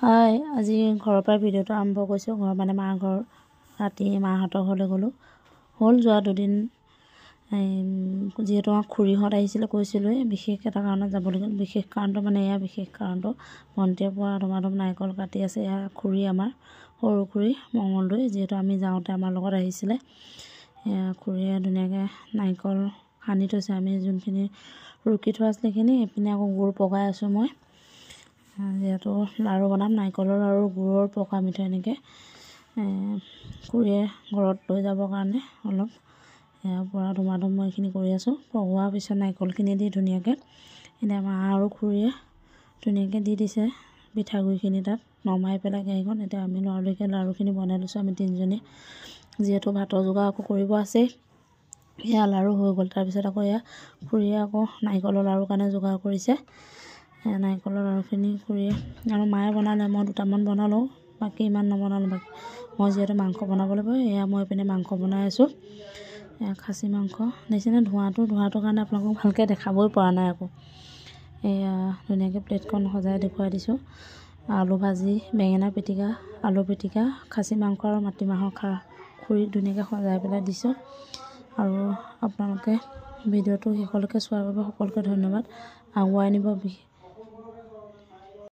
হাই, আজি ঘৰৰ পৰা ভিডিঅ'টো আৰম্ভ কৰিছোঁ। ঘৰ মানে মাৰ ঘৰ। ৰাতি মাহঁতৰ ঘৰলৈ গ'লোঁ। হ'ল যোৱা 2 দিন। যিহেতু আমাৰ খুৰীহঁত আহিছিলে কৈছিলোঁৱে, বিশেষ এটা কাৰণত যাবলগীয়া। বিশেষ কাৰণটো মানে এয়া বিশেষ কাৰণটো ভণ্টিয়ে পৰা ধুমাধুম নাৰিকল কাটি আছে। এয়া খুৰী আমাৰ সৰু খুৰী মঙলদৈ, যিহেতু আমি যাওঁতে আমাৰ লগত আহিছিলে। এয়া খুৰীয়ে ধুনীয়াকৈ নাৰিকল সানি থৈছে। আমি যোনখিনি ৰুকি থোৱা আছিলে সেইখিনি, এইপিনে আকৌ গুৰ পগাই আছোঁ মই। যিহেতু লাড়ু বনাম, নাৰিকলৰ আৰু গুৰৰ পকা মিঠৈ এনেকৈ খুৰীয়ে ঘৰত লৈ যাবৰ কাৰণে অলপ ইয়াৰ পৰা ধুমাধুম মই এইখিনি কৰি আছোঁ। পগোৱাৰ পিছত নাৰিকলখিনি দি ধুনীয়াকৈ এতিয়া মা আৰু খুৰীয়ে ধুনীয়াকৈ দি দিছে পিঠাগুড়িখিনি তাত নমাই পেলাই কেৰাহীখন। এতিয়া আমি লৰালৰিকৈ লাড়ুখিনি বনাই লৈছোঁ আমি 3জনী, যিহেতু ভাতৰ যোগাৰ আকৌ কৰিব আছেই। এয়া লাড়ু হৈ গ'ল। তাৰপিছত আকৌ এয়া খুৰীয়ে আকৌ নাৰিকলৰ লাড়ুৰ কাৰণে যোগাৰ কৰিছে। নাৰিকলৰ লাড়ুখিনি খুৰীয়ে আৰু মায়ে বনালে, মই 2টামান বনালোঁ, বাকী ইমান নবনালোঁ। বাকী মই যিহেতু মাংস বনাব লাগিব, এয়া মই এইপিনে মাংস বনাই আছোঁ। এয়া খাচী মাংস নিচিনা ধোঁৱাটোৰ কাৰণে আপোনালোকক ভালকৈ দেখাবই পৰা নাই আকৌ। এয়া ধুনীয়াকৈ প্লেটখন সজাই দেখুৱাই দিছোঁ। আলু ভাজি, বেঙেনা পিটিকা, আলু পিটিকা, খাচী মাংস আৰু মাটিমাহৰ খাৰ খুৰীক ধুনীয়াকৈ সজাই পেলাই দিছোঁ। আৰু আপোনালোকে ভিডিঅ'টো শেষলৈকে চোৱাৰ বাবে সকলোকে ধন্যবাদ। আগুৱাই নিব